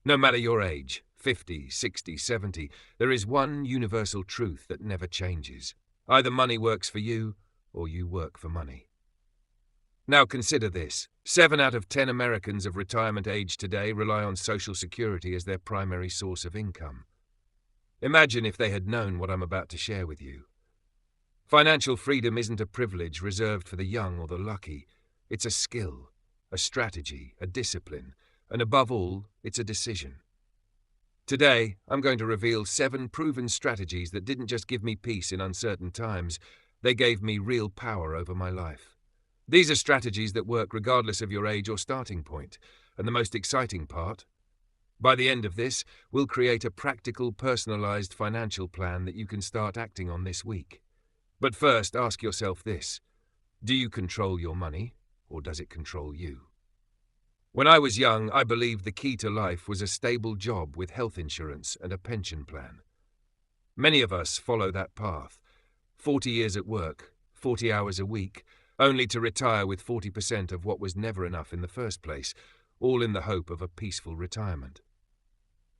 No matter your age, 50, 60, 70, there is one universal truth that never changes. Either money works for you, or you work for money. Now consider this. 7 out of 10 Americans of retirement age today rely on Social Security as their primary source of income. Imagine if they had known what I'm about to share with you. Financial freedom isn't a privilege reserved for the young or the lucky. It's a skill, a strategy, a discipline, and above all, it's a decision. Today, I'm going to reveal 7 proven strategies that didn't just give me peace in uncertain times, they gave me real power over my life. These are strategies that work regardless of your age or starting point, and the most exciting part, by the end of this, we'll create a practical, personalized financial plan that you can start acting on this week. But first, ask yourself this: do you control your money, or does it control you? When I was young, I believed the key to life was a stable job with health insurance and a pension plan. Many of us follow that path. 40 years at work, 40 hours a week, only to retire with 40% of what was never enough in the first place, all in the hope of a peaceful retirement.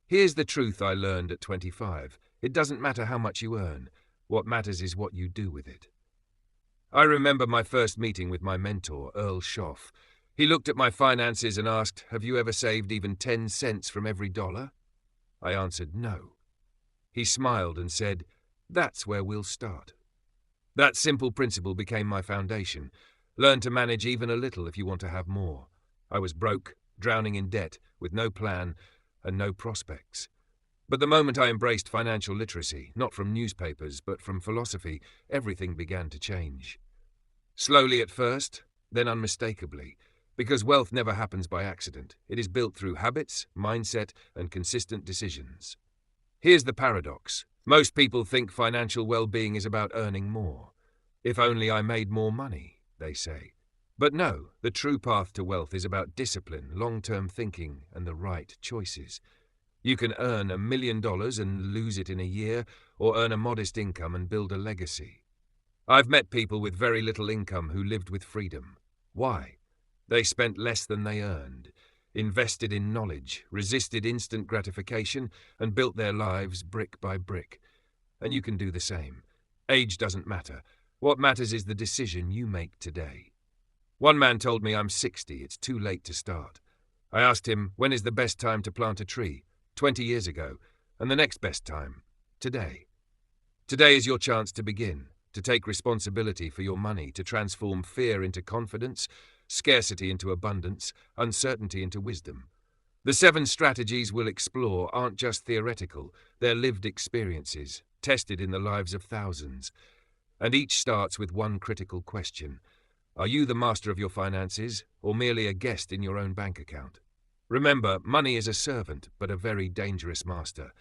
Here's the truth I learned at 25. It doesn't matter how much you earn. What matters is what you do with it. I remember my first meeting with my mentor, Earl Schoff. He looked at my finances and asked, "Have you ever saved even 10 cents from every dollar?" I answered, "No." He smiled and said, "That's where we'll start." That simple principle became my foundation. Learn to manage even a little if you want to have more. I was broke, drowning in debt, with no plan and no prospects. But the moment I embraced financial literacy, not from newspapers but from philosophy, everything began to change. Slowly at first, then unmistakably, because wealth never happens by accident. It is built through habits, mindset, and consistent decisions. Here's the paradox. Most people think financial well-being is about earning more. If only I made more money, they say. But no, the true path to wealth is about discipline, long-term thinking, and the right choices. You can earn $1 million and lose it in a year, or earn a modest income and build a legacy. I've met people with very little income who lived with freedom. Why? They spent less than they earned, invested in knowledge, resisted instant gratification, and built their lives brick by brick. And you can do the same. Age doesn't matter. What matters is the decision you make today. One man told me I'm 60, it's too late to start. I asked him, when is the best time to plant a tree? 20 years ago. And the next best time? Today. Today is your chance to begin, to take responsibility for your money, to transform fear into confidence, scarcity into abundance, uncertainty into wisdom. The 7 strategies we'll explore aren't just theoretical, they're lived experiences, tested in the lives of thousands. And each starts with one critical question. Are you the master of your finances, or merely a guest in your own bank account? Remember, money is a servant, but a very dangerous master.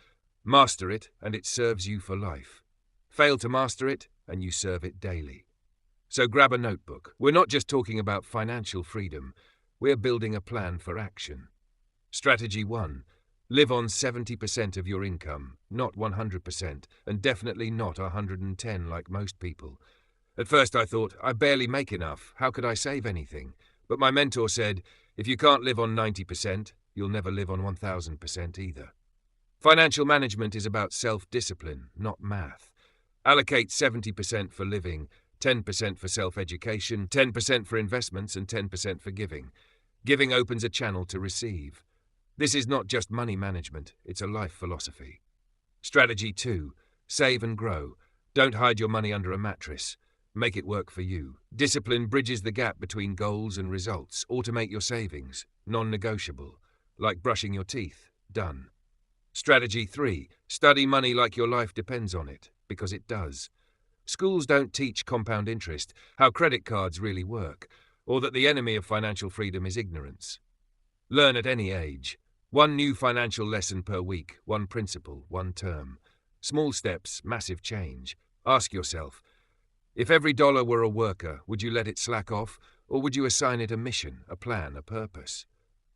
Master it, and it serves you for life. Fail to master it, and you serve it daily. So grab a notebook. We're not just talking about financial freedom. We're building a plan for action. Strategy 1. Live on 70% of your income, not 100%, and definitely not 110 like most people. At first I thought, I barely make enough. How could I save anything? But my mentor said, if you can't live on 90%, you'll never live on 1000% either. Financial management is about self-discipline, not math. Allocate 70% for living, 10% for self-education, 10% for investments, and 10% for giving. Giving opens a channel to receive. This is not just money management, it's a life philosophy. Strategy 2. Save and grow. Don't hide your money under a mattress. Make it work for you. Discipline bridges the gap between goals and results. Automate your savings. Non-negotiable. Like brushing your teeth. Done. Strategy 3. Study money like your life depends on it, because it does. Schools don't teach compound interest, how credit cards really work, or that the enemy of financial freedom is ignorance. Learn at any age. One new financial lesson per week, one principle, one term. Small steps, massive change. Ask yourself, if every dollar were a worker, would you let it slack off, or would you assign it a mission, a plan, a purpose?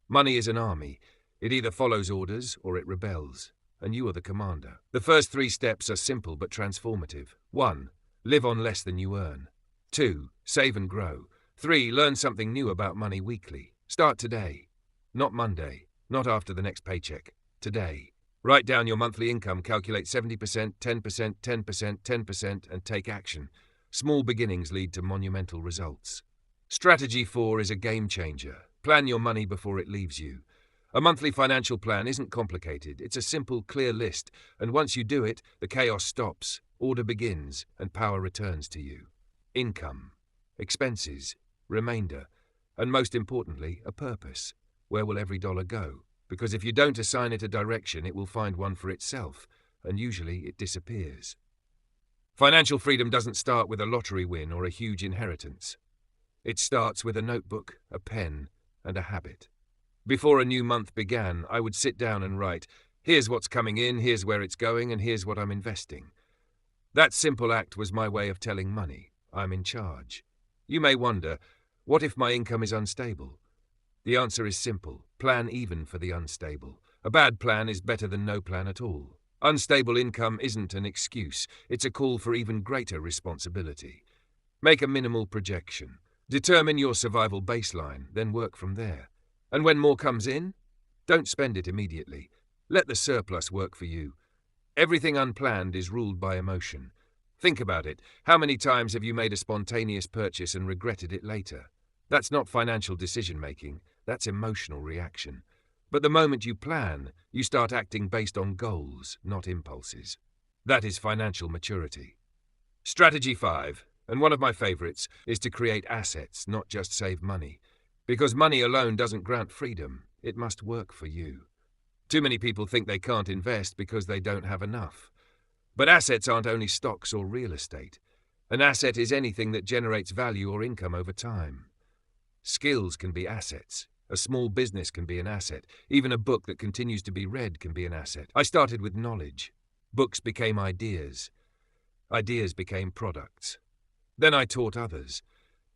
Money is an army. It either follows orders or it rebels, and you are the commander. The first 3 steps are simple but transformative. 1. Live on less than you earn. 2. Save and grow. 3. Learn something new about money weekly. Start today, not Monday. Not after the next paycheck. Today. Write down your monthly income, calculate 70%, 10%, 10%, 10%, and take action. Small beginnings lead to monumental results. Strategy 4 is a game changer. Plan your money before it leaves you. A monthly financial plan isn't complicated. It's a simple, clear list, and once you do it, the chaos stops, order begins, and power returns to you. Income, expenses, remainder, and most importantly, a purpose. Where will every dollar go? Because if you don't assign it a direction, it will find one for itself, and usually it disappears. Financial freedom doesn't start with a lottery win or a huge inheritance. It starts with a notebook, a pen, and a habit. Before a new month began, I would sit down and write, here's what's coming in, here's where it's going, and here's what I'm investing. That simple act was my way of telling money, I'm in charge. You may wonder, what if my income is unstable? The answer is simple, plan even for the unstable. A bad plan is better than no plan at all. Unstable income isn't an excuse, it's a call for even greater responsibility. Make a minimal projection. Determine your survival baseline, then work from there. And when more comes in, don't spend it immediately. Let the surplus work for you. Everything unplanned is ruled by emotion. Think about it. How many times have you made a spontaneous purchase and regretted it later? That's not financial decision-making. That's emotional reaction. But the moment you plan, you start acting based on goals, not impulses. That is financial maturity. Strategy 5, and one of my favorites, is to create assets, not just save money. Because money alone doesn't grant freedom, it must work for you. Too many people think they can't invest because they don't have enough. But assets aren't only stocks or real estate. An asset is anything that generates value or income over time. Skills can be assets. A small business can be an asset. Even a book that continues to be read can be an asset. I started with knowledge. Books became ideas. Ideas became products. Then I taught others.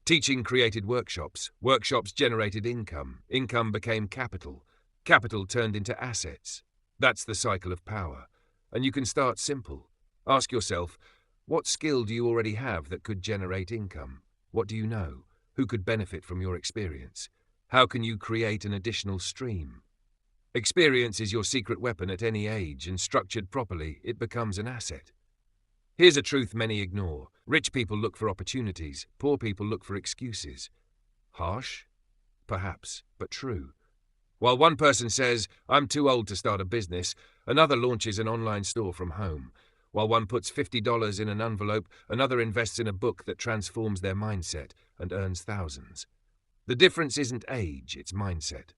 Teaching created workshops. Workshops generated income. Income became capital. Capital turned into assets. That's the cycle of power. And you can start simple. Ask yourself, what skill do you already have that could generate income? What do you know? Who could benefit from your experience? How can you create an additional stream? Experience is your secret weapon at any age, and structured properly, it becomes an asset. Here's a truth many ignore. Rich people look for opportunities. Poor people look for excuses. Harsh? Perhaps, but true. While one person says, I'm too old to start a business, another launches an online store from home. While one puts $50 in an envelope, another invests in a book that transforms their mindset and earns thousands. The difference isn't age, it's mindset.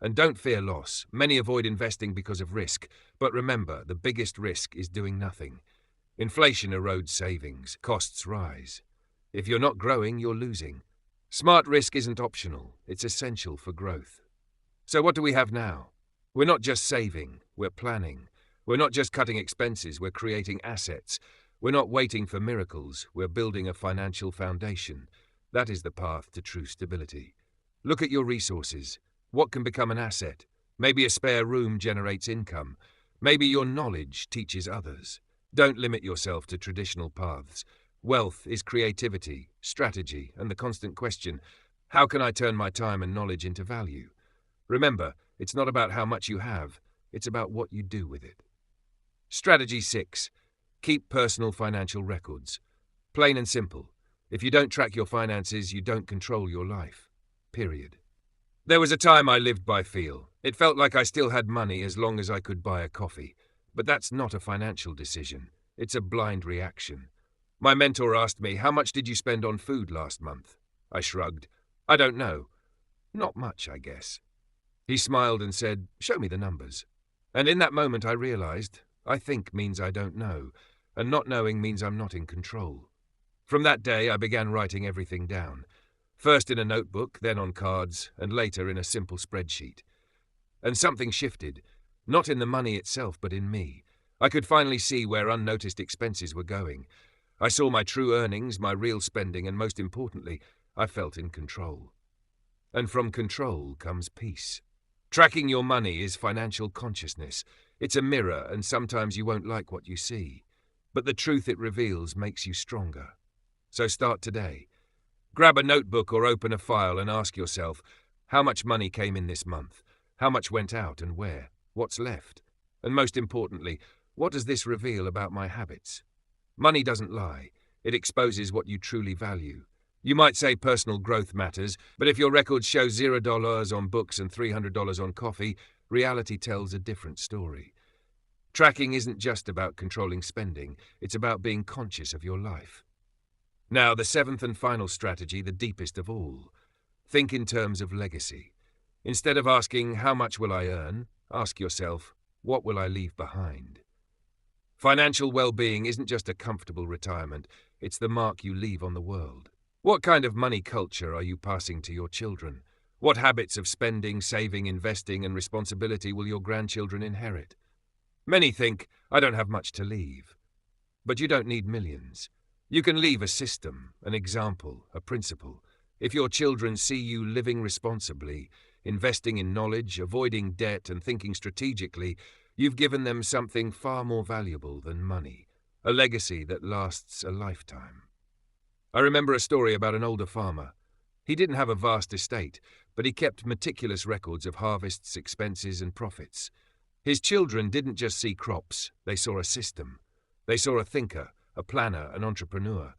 And don't fear loss. Many avoid investing because of risk. But remember, the biggest risk is doing nothing. Inflation erodes savings. Costs rise. If you're not growing, you're losing. Smart risk isn't optional. It's essential for growth. So what do we have now? We're not just saving. We're planning. We're not just cutting expenses. We're creating assets. We're not waiting for miracles. We're building a financial foundation. That is the path to true stability. Look at your resources. What can become an asset? Maybe a spare room generates income. Maybe your knowledge teaches others. Don't limit yourself to traditional paths. Wealth is creativity, strategy, and the constant question, how can I turn my time and knowledge into value? Remember, it's not about how much you have, it's about what you do with it. Strategy 6. Keep personal financial records. Plain and simple. If you don't track your finances, you don't control your life. Period. There was a time I lived by feel. It felt like I still had money as long as I could buy a coffee. But that's not a financial decision. It's a blind reaction. My mentor asked me, how much did you spend on food last month? I shrugged. I don't know. Not much, I guess. He smiled and said, show me the numbers. And in that moment I realized, I think means I don't know, and not knowing means I'm not in control. From that day I began writing everything down. First in a notebook, then on cards, and later in a simple spreadsheet. And something shifted. Not in the money itself, but in me. I could finally see where unnoticed expenses were going. I saw my true earnings, my real spending, and most importantly, I felt in control. And from control comes peace. Tracking your money is financial consciousness. It's a mirror, and sometimes you won't like what you see. But the truth it reveals makes you stronger. So start today. Grab a notebook or open a file and ask yourself, how much money came in this month? How much went out and where? What's left? And most importantly, what does this reveal about my habits? Money doesn't lie. It exposes what you truly value. You might say personal growth matters, but if your records show $0 on books and $300 on coffee, reality tells a different story. Tracking isn't just about controlling spending, it's about being conscious of your life. Now, the seventh and final strategy, the deepest of all. Think in terms of legacy. Instead of asking, how much will I earn? Ask yourself, what will I leave behind? Financial well-being isn't just a comfortable retirement, it's the mark you leave on the world. What kind of money culture are you passing to your children? What habits of spending, saving, investing, and responsibility will your grandchildren inherit? Many think, I don't have much to leave. But you don't need millions. You can leave a system, an example, a principle. If your children see you living responsibly, investing in knowledge, avoiding debt, and thinking strategically, you've given them something far more valuable than money, a legacy that lasts a lifetime. I remember a story about an older farmer. He didn't have a vast estate, but he kept meticulous records of harvests, expenses, and profits. His children didn't just see crops, they saw a system. They saw a thinker, a planner, an entrepreneur.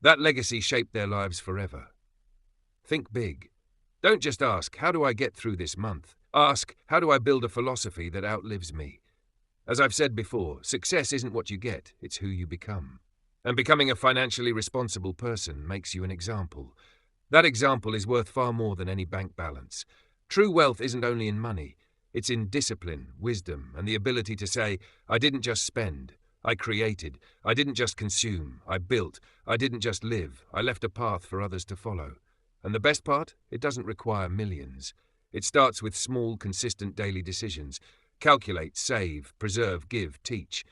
That legacy shaped their lives forever. Think big. Don't just ask, how do I get through this month? Ask, how do I build a philosophy that outlives me? As I've said before, success isn't what you get, it's who you become. And becoming a financially responsible person makes you an example. That example is worth far more than any bank balance. True wealth isn't only in money, it's in discipline, wisdom, and the ability to say, I didn't just spend, I created. I didn't just consume, I built. I didn't just live, I left a path for others to follow. And the best part? It doesn't require millions. It starts with small, consistent daily decisions. Calculate, save, preserve, give, teach.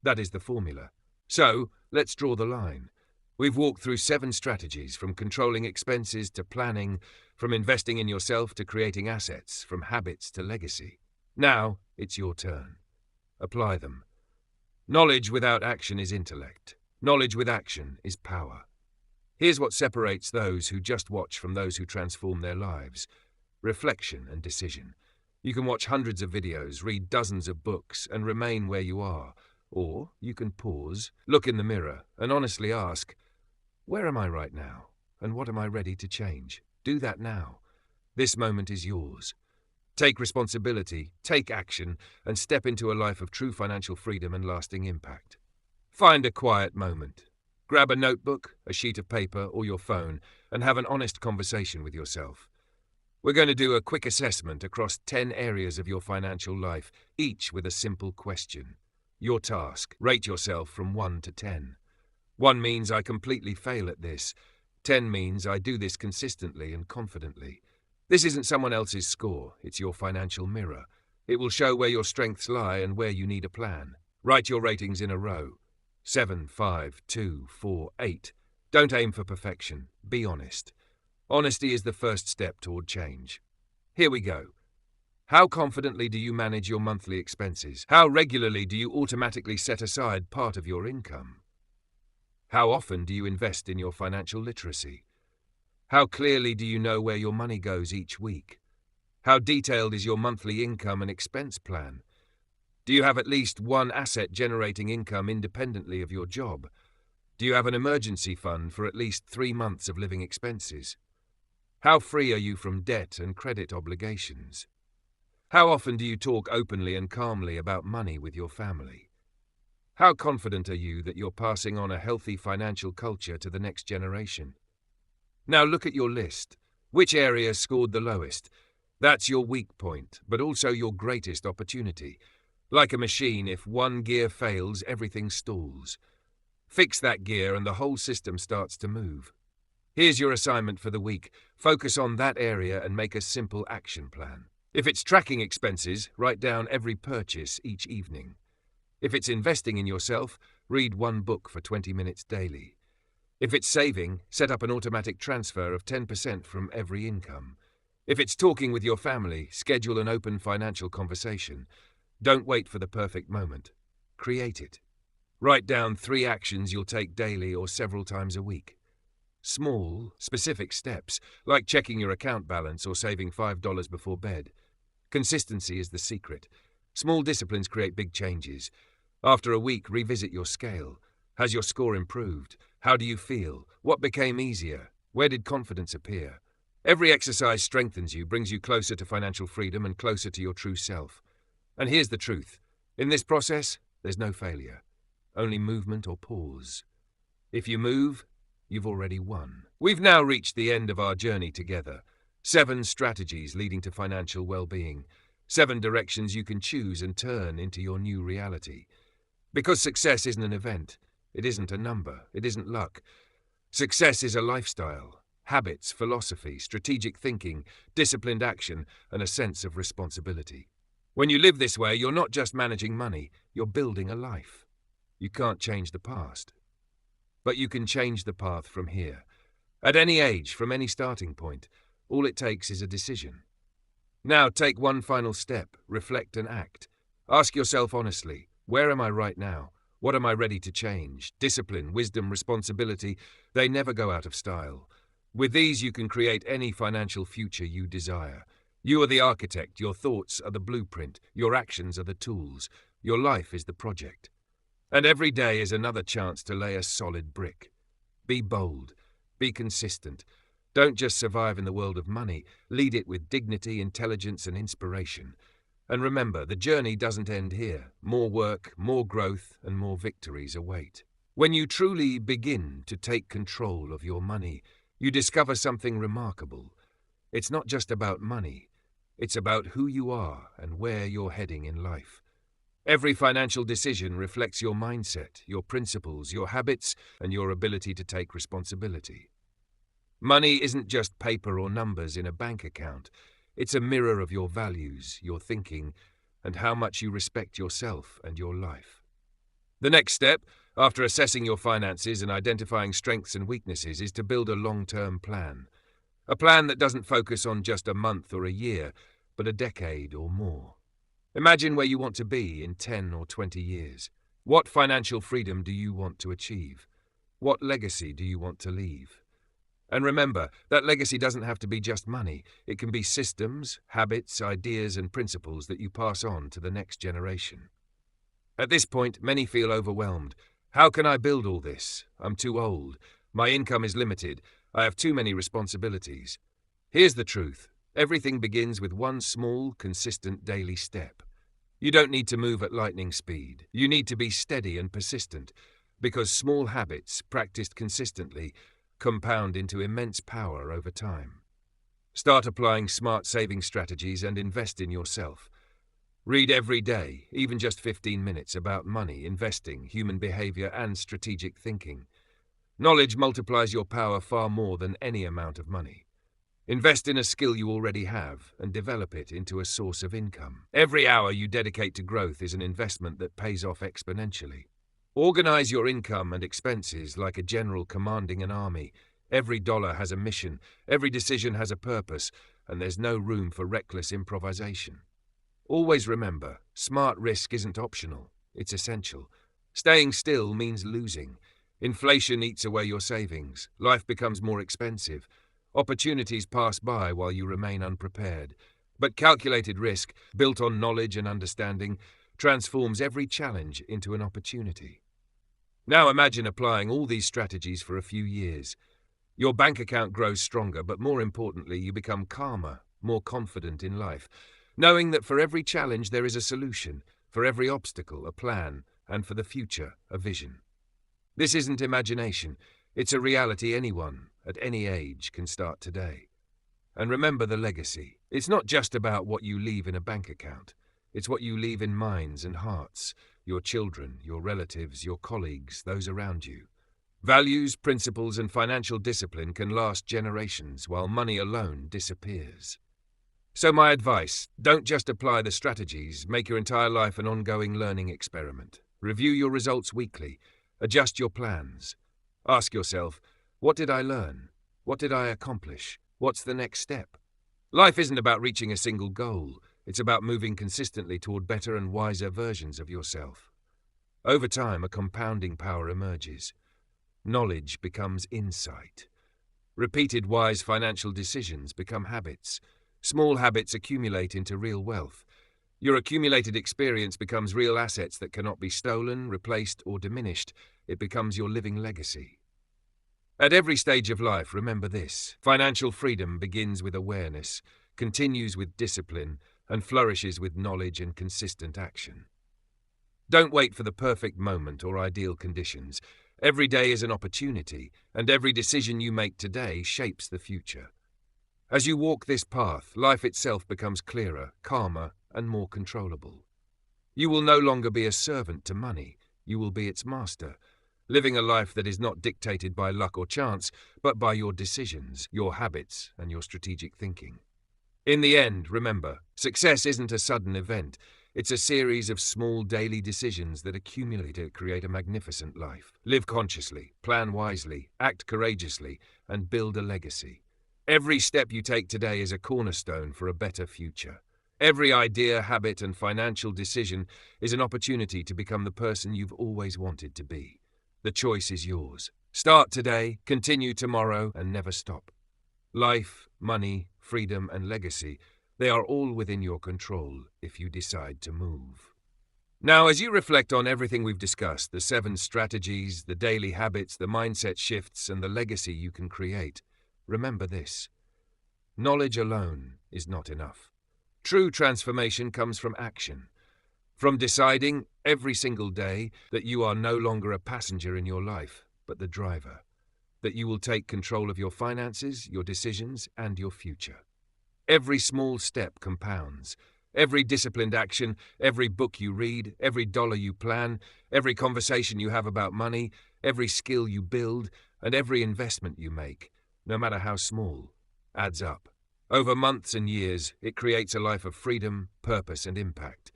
That is the formula. So, let's draw the line. We've walked through 7 strategies, from controlling expenses to planning, from investing in yourself to creating assets, from habits to legacy. Now, it's your turn. Apply them. Knowledge without action is intellect. Knowledge with action is power. Here's what separates those who just watch from those who transform their lives. Reflection and decision. You can watch hundreds of videos, read dozens of books, and remain where you are. Or you can pause, look in the mirror, and honestly ask, where am I right now? And what am I ready to change? Do that now. This moment is yours. Take responsibility, take action, and step into a life of true financial freedom and lasting impact. Find a quiet moment. Grab a notebook, a sheet of paper, or your phone, and have an honest conversation with yourself. We're going to do a quick assessment across 10 areas of your financial life, each with a simple question. Your task: rate yourself from 1 to 10. 1 means I completely fail at this. 10 means I do this consistently and confidently. This isn't someone else's score, it's your financial mirror. It will show where your strengths lie and where you need a plan. Write your ratings in a row. 7, 5, 2, 4, 8. Don't aim for perfection. Be honest. Honesty is the first step toward change. Here we go. How confidently do you manage your monthly expenses? How regularly do you automatically set aside part of your income? How often do you invest in your financial literacy? How clearly do you know where your money goes each week? How detailed is your monthly income and expense plan? Do you have at least one asset generating income independently of your job? Do you have an emergency fund for at least 3 months of living expenses? How free are you from debt and credit obligations? How often do you talk openly and calmly about money with your family? How confident are you that you're passing on a healthy financial culture to the next generation? Now look at your list. Which area scored the lowest? That's your weak point, but also your greatest opportunity. Like a machine, if one gear fails, everything stalls. Fix that gear and the whole system starts to move. Here's your assignment for the week. Focus on that area and make a simple action plan. If it's tracking expenses, write down every purchase each evening. If it's investing in yourself, read 1 book for 20 minutes daily. If it's saving, set up an automatic transfer of 10% from every income. If it's talking with your family, schedule an open financial conversation. Don't wait for the perfect moment. Create it. Write down 3 actions you'll take daily or several times a week. Small, specific steps, like checking your account balance or saving $5 before bed. Consistency is the secret. Small disciplines create big changes. After a week, revisit your scale. Has your score improved? How do you feel? What became easier? Where did confidence appear? Every exercise strengthens you, brings you closer to financial freedom and closer to your true self. And here's the truth. In this process, there's no failure. Only movement or pause. If you move, you've already won. We've now reached the end of our journey together. 7 strategies leading to financial well-being. 7 directions you can choose and turn into your new reality. Because success isn't an event. It isn't a number. It isn't luck. Success is a lifestyle. Habits, philosophy, strategic thinking, disciplined action, and a sense of responsibility. When you live this way, you're not just managing money, you're building a life. You can't change the past. But you can change the path from here. At any age, from any starting point, all it takes is a decision. Now take one final step, reflect and act. Ask yourself honestly, where am I right now? What am I ready to change? Discipline, wisdom, responsibility, they never go out of style. With these, you can create any financial future you desire. You are the architect, your thoughts are the blueprint, your actions are the tools, your life is the project. And every day is another chance to lay a solid brick. Be bold, be consistent. Don't just survive in the world of money, lead it with dignity, intelligence, and inspiration. And remember, the journey doesn't end here. More work, more growth, and more victories await. When you truly begin to take control of your money, you discover something remarkable. It's not just about money. It's about who you are and where you're heading in life. Every financial decision reflects your mindset, your principles, your habits, and your ability to take responsibility. Money isn't just paper or numbers in a bank account. It's a mirror of your values, your thinking, and how much you respect yourself and your life. The next step, after assessing your finances and identifying strengths and weaknesses, is to build a long-term plan. A plan that doesn't focus on just a month or a year, but a decade or more. Imagine where you want to be in 10 or 20 years. What financial freedom do you want to achieve? What legacy do you want to leave? And remember, that legacy doesn't have to be just money. It can be systems, habits, ideas, and principles that you pass on to the next generation. At this point, many feel overwhelmed. How can I build all this? I'm too old. My income is limited. I have too many responsibilities. Here's the truth. Everything begins with one small, consistent daily step. You don't need to move at lightning speed. You need to be steady and persistent, because small habits, practiced consistently, compound into immense power over time. Start applying smart saving strategies and invest in yourself. Read every day, even just 15 minutes, about money, investing, human behavior, and strategic thinking. Knowledge multiplies your power far more than any amount of money. Invest in a skill you already have and develop it into a source of income. Every hour you dedicate to growth is an investment that pays off exponentially. Organize your income and expenses like a general commanding an army. Every dollar has a mission, every decision has a purpose, and there's no room for reckless improvisation. Always remember, smart risk isn't optional, it's essential. Staying still means losing. Inflation eats away your savings. Life becomes more expensive. Opportunities pass by while you remain unprepared. But calculated risk, built on knowledge and understanding, transforms every challenge into an opportunity. Now imagine applying all these strategies for a few years. Your bank account grows stronger, but more importantly, you become calmer, more confident in life, knowing that for every challenge there is a solution, for every obstacle a plan, and for the future a vision. This isn't imagination, it's a reality anyone, at any age, can start today. And remember the legacy. It's not just about what you leave in a bank account. It's what you leave in minds and hearts, your children, your relatives, your colleagues, those around you. Values, principles, and financial discipline can last generations, while money alone disappears. So my advice, don't just apply the strategies, make your entire life an ongoing learning experiment. Review your results weekly, adjust your plans. Ask yourself, what did I learn? What did I accomplish? What's the next step? Life isn't about reaching a single goal. It's about moving consistently toward better and wiser versions of yourself. Over time, a compounding power emerges. Knowledge becomes insight. Repeated wise financial decisions become habits. Small habits accumulate into real wealth. Your accumulated experience becomes real assets that cannot be stolen, replaced, or diminished. It becomes your living legacy. At every stage of life, remember this: financial freedom begins with awareness, continues with discipline, and flourishes with knowledge and consistent action. Don't wait for the perfect moment or ideal conditions. Every day is an opportunity, and every decision you make today shapes the future. As you walk this path, life itself becomes clearer, calmer, and more controllable. You will no longer be a servant to money. You will be its master, living a life that is not dictated by luck or chance, but by your decisions, your habits, and your strategic thinking. In the end, remember, success isn't a sudden event. It's a series of small daily decisions that accumulate to create a magnificent life. Live consciously, plan wisely, act courageously, and build a legacy. Every step you take today is a cornerstone for a better future. Every idea, habit, and financial decision is an opportunity to become the person you've always wanted to be. The choice is yours. Start today, continue tomorrow, and never stop. Life, money, freedom, and legacy, they are all within your control if you decide to move. Now, as you reflect on everything we've discussed, the 7 strategies, the daily habits, the mindset shifts, and the legacy you can create, remember this: knowledge alone is not enough. True transformation comes from action. From deciding every single day that you are no longer a passenger in your life, but the driver. That you will take control of your finances, your decisions, and your future. Every small step compounds. Every disciplined action, every book you read, every dollar you plan, every conversation you have about money, every skill you build, and every investment you make, no matter how small, adds up. Over months and years, it creates a life of freedom, purpose, and impact.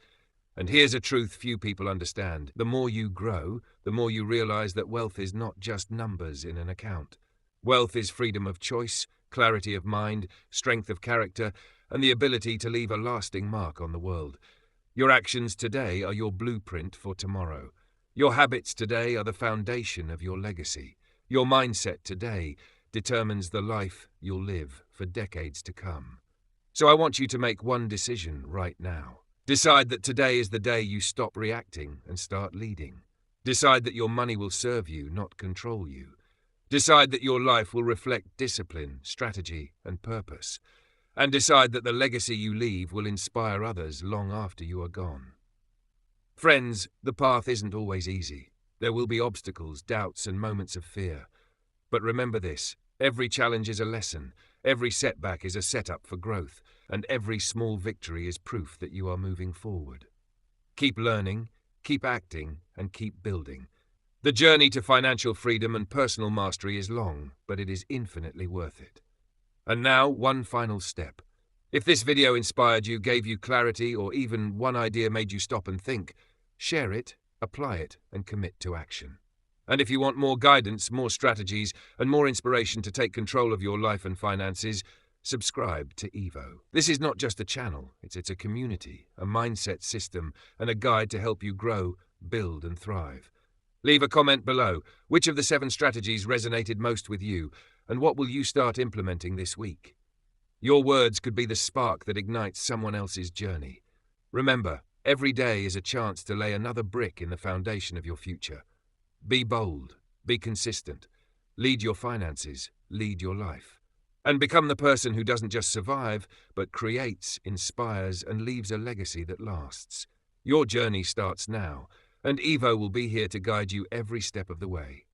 And here's a truth few people understand: the more you grow, the more you realize that wealth is not just numbers in an account. Wealth is freedom of choice, clarity of mind, strength of character, and the ability to leave a lasting mark on the world. Your actions today are your blueprint for tomorrow. Your habits today are the foundation of your legacy. Your mindset today determines the life you'll live for decades to come. So I want you to make one decision right now. Decide that today is the day you stop reacting and start leading. Decide that your money will serve you, not control you. Decide that your life will reflect discipline, strategy, and purpose. And decide that the legacy you leave will inspire others long after you are gone. Friends, the path isn't always easy. There will be obstacles, doubts, and moments of fear. But remember this: every challenge is a lesson, every setback is a setup for growth, and every small victory is proof that you are moving forward. Keep learning, keep acting, and keep building. The journey to financial freedom and personal mastery is long, but it is infinitely worth it. And now, one final step. If this video inspired you, gave you clarity, or even one idea made you stop and think, share it, apply it, and commit to action. And if you want more guidance, more strategies, and more inspiration to take control of your life and finances, subscribe to Evo. This is not just a channel, it's a community, a mindset system, and a guide to help you grow, build, and thrive. Leave a comment below. Which of the 7 strategies resonated most with you, and what will you start implementing this week? Your words could be the spark that ignites someone else's journey. Remember, every day is a chance to lay another brick in the foundation of your future. Be bold, be consistent, lead your finances, lead your life. And become the person who doesn't just survive, but creates, inspires, and leaves a legacy that lasts. Your journey starts now, and Evo will be here to guide you every step of the way.